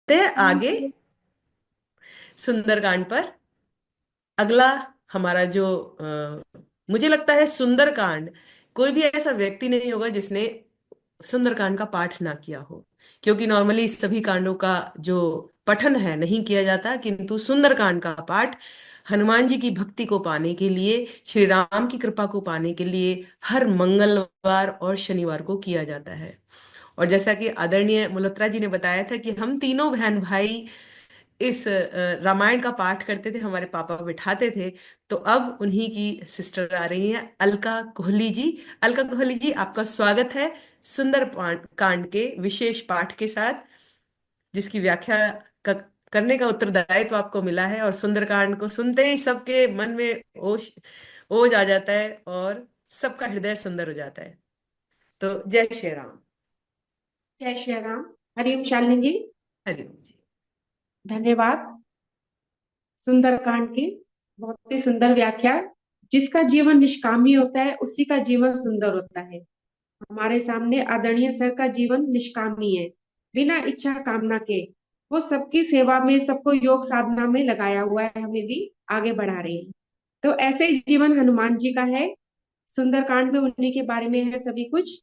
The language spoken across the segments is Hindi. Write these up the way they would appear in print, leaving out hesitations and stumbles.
हैं आगे सुंदरकांड पर। अगला हमारा जो मुझे लगता है सुंदरकांड, कोई भी ऐसा व्यक्ति नहीं होगा जिसने सुंदरकांड का पाठ ना किया हो, क्योंकि नॉर्मली सभी कांडों का जो पठन है नहीं किया जाता, किंतु सुंदरकांड का पाठ हनुमान जी की भक्ति को पाने के लिए, श्री राम की कृपा को पाने के लिए हर मंगलवार और शनिवार को किया जाता है। और जैसा कि आदरणीय मल्होत्रा जी ने बताया था कि हम तीनों बहन भाई इस रामायण का पाठ करते थे, हमारे पापा बिठाते थे। तो अब उन्हीं की सिस्टर आ रही हैं, अलका कोहली जी। अलका कोहली जी, आपका स्वागत है सुंदर कांड के विशेष पाठ के साथ, जिसकी व्याख्या का, करने का उत्तरदायित्व आपको मिला है। और सुंदरकांड को सुनते ही सबके मन में ओज ओज आ जाता है और सबका हृदय सुंदर हो जाता है। तो जय श्री राम। जय श्री राम। हरिओम शालिनी जी। हरिओम जी। धन्यवाद। सुंदरकांड की बहुत ही सुंदर व्याख्या। जिसका जीवन निष्कामी होता है उसी का जीवन सुंदर होता है। हमारे सामने आदरणीय सर का जीवन निष्कामी है, बिना इच्छा कामना के। वो सबकी सेवा में, सबको योग साधना में लगाया हुआ है, हमें भी आगे बढ़ा रहे हैं। तो ऐसे ही जीवन हनुमान जी का है। सुंदरकांड में उन्हीं के बारे में है सभी कुछ।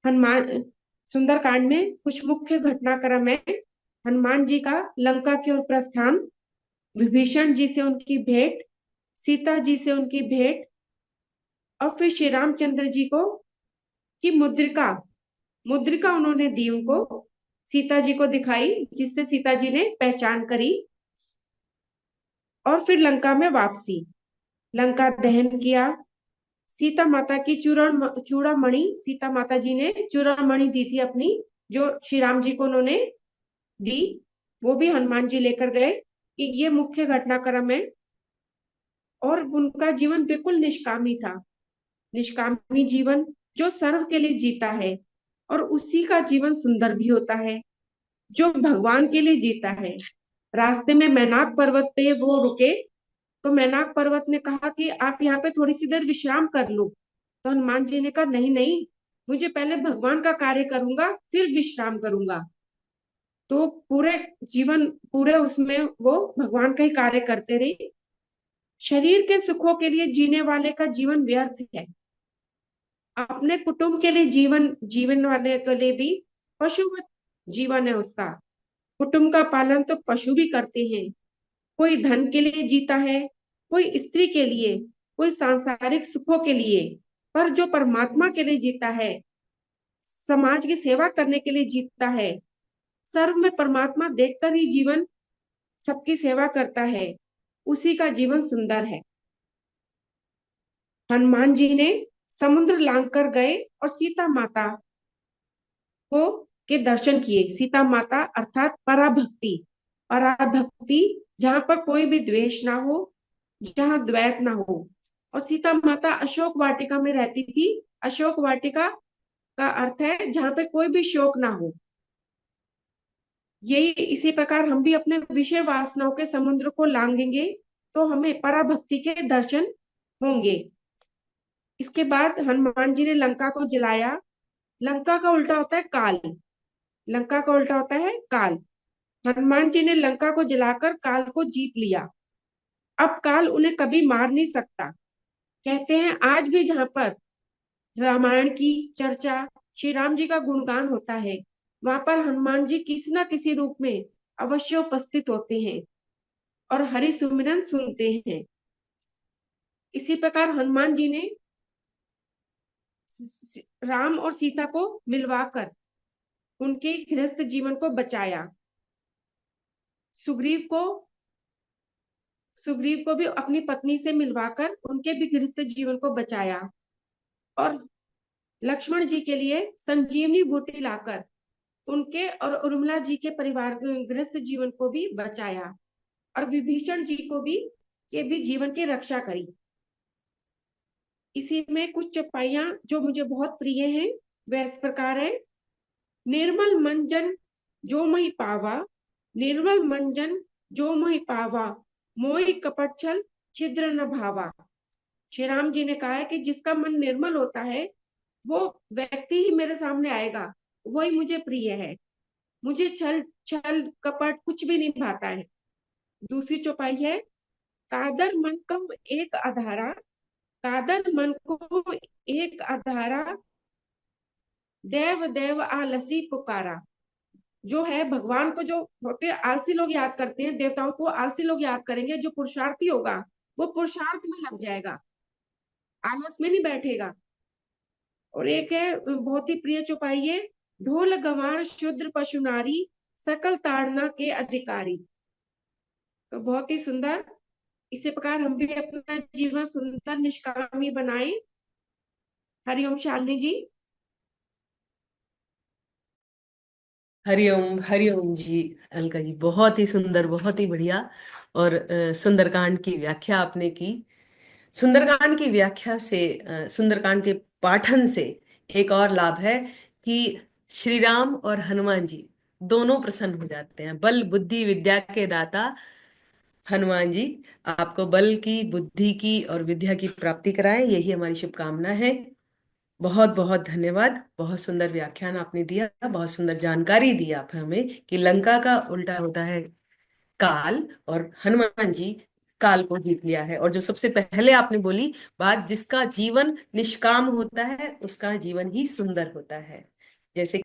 हनुमान सुंदरकांड में कुछ मुख्य घटनाक्रम है। हनुमान जी का लंका की ओर प्रस्थान, विभीषण जी से उनकी भेंट, सीता जी से उनकी भेंट, और फिर श्री रामचंद्र जी को की मुद्रिका मुद्रिका उन्होंने दी उनको, सीता जी को दिखाई, जिससे सीता जी ने पहचान करी। और फिर लंका में वापसी, लंका दहन किया। सीता माता की चूड़ामणि, सीता माता जी ने चूड़ामणि दी थी अपनी, जो श्री राम जी को उन्होंने दी, वो भी हनुमान जी लेकर गए। कि ये मुख्य घटनाक्रम है। और उनका जीवन बिल्कुल निष्कामी था। निष्कामी जीवन जो सर्व के लिए जीता है, और उसी का जीवन सुंदर भी होता है, जो भगवान के लिए जीता है। रास्ते में मैनाक पर्वत पे वो रुके, तो मैनाक पर्वत ने कहा कि आप यहाँ पे थोड़ी सी देर विश्राम कर लो। तो हनुमान जी ने कहा नहीं नहीं, मुझे पहले भगवान का कार्य करूंगा फिर विश्राम करूंगा। तो पूरे जीवन, पूरे उसमें वो भगवान का ही कार्य करते रहे। शरीर के सुखों के लिए जीने वाले का जीवन व्यर्थ है। अपने कुटुंब के लिए जीवन जीवन वाले के लिए भी पशुवत जीवन है उसका। कुटुंब का पालन तो पशु भी करते हैं। कोई धन के लिए जीता है, कोई स्त्री के लिए, कोई सांसारिक सुखों के लिए। पर जो परमात्मा के लिए जीता है, समाज की सेवा करने के लिए जीतता है, सर्व में परमात्मा देखकर ही जीवन सबकी सेवा करता है, उसी का जीवन सुंदर है। हनुमान जी ने समुद्र लांग कर गए और सीता माता को के दर्शन किए। सीता माता अर्थात पराभक्ति। पराभक्ति, जहां पर कोई भी द्वेष ना हो, जहां द्वैत ना हो। और सीता माता अशोक वाटिका में रहती थी। अशोक वाटिका का अर्थ है जहां पे कोई भी शोक ना हो। यही इसी प्रकार हम भी अपने विषय वासनाओं के समुद्र को लांघेंगे, तो हमें पराभक्ति के दर्शन होंगे। इसके बाद हनुमान जी ने लंका को जलाया। लंका का उल्टा होता है काल। लंका का उल्टा होता है काल। हनुमान जी ने लंका को जलाकर काल को जीत लिया। अब काल उन्हें कभी मार नहीं सकता। कहते हैं आज भी जहां पर रामायण की चर्चा, श्री राम जी का गुणगान होता है, वहां पर हनुमान जी किसी ना किसी रूप में अवश्य उपस्थित होते हैं और हरि सुमिरन सुनते हैं। इसी प्रकार हनुमान जी ने राम और सीता को मिलवाकर उनके गृहस्थ जीवन को बचाया। सुग्रीव को सुग्रीव को भी अपनी पत्नी से मिलवाकर उनके भी गृहस्थ जीवन को बचाया। और लक्ष्मण जी के लिए संजीवनी बूटी लाकर उनके और उर्मिला जी के परिवार गृहस्थ जीवन को भी बचाया। और विभीषण जी को भी के भी जीवन की रक्षा करी। इसी में कुछ चौपाइयां जो मुझे बहुत प्रिय हैं, वह इस प्रकार है। निर्मल मंजन जो मही पावा, निर्मल मंजन जो मही पावा, मोहि कपट छल छिद्र न भावा। श्री राम जी ने कहा है कि जिसका मन निर्मल होता है, वो व्यक्ति ही मेरे सामने आएगा, वही मुझे प्रिय है। मुझे छल छल कपट कुछ भी नहीं भाता है। दूसरी चौपाई है, कादर मन को एक आधारा, कादर मन को एक आधारा, देव देव आलसी पुकारा। जो है भगवान को, जो होते हैं आलसी लोग याद करते हैं, देवताओं को आलसी लोग याद करेंगे। जो पुरुषार्थी होगा वो पुरुषार्थ में लग जाएगा, आलस में नहीं बैठेगा। और एक है बहुत ही प्रिय चौपाई है, ढोल गंवार शूद्र पशु नारी, सकल ताड़ना के अधिकारी। तो बहुत ही सुंदर। इसी प्रकार हम भी अपना जीवन सुंदर निष्कामी बनाए। हरिओम शालिनी जी। हरिओम हरिओम जी। अलका जी, बहुत ही सुंदर, बहुत ही बढ़िया। और सुंदरकांड की व्याख्या आपने की। सुंदरकांड की व्याख्या से, सुंदरकांड के पाठन से एक और लाभ है कि श्री राम और हनुमान जी दोनों प्रसन्न हो जाते हैं। बल बुद्धि विद्या के दाता हनुमान जी आपको बल की, बुद्धि की और विद्या की प्राप्ति कराएं, यही हमारी शुभकामना है। बहुत बहुत धन्यवाद। बहुत सुंदर व्याख्यान आपने दिया, बहुत सुंदर जानकारी दी आप हमें कि लंका का उल्टा होता है काल, और हनुमान जी काल को जीत लिया है। और जो सबसे पहले आपने बोली बात, जिसका जीवन निष्काम होता है उसका जीवन ही सुंदर होता है। जैसे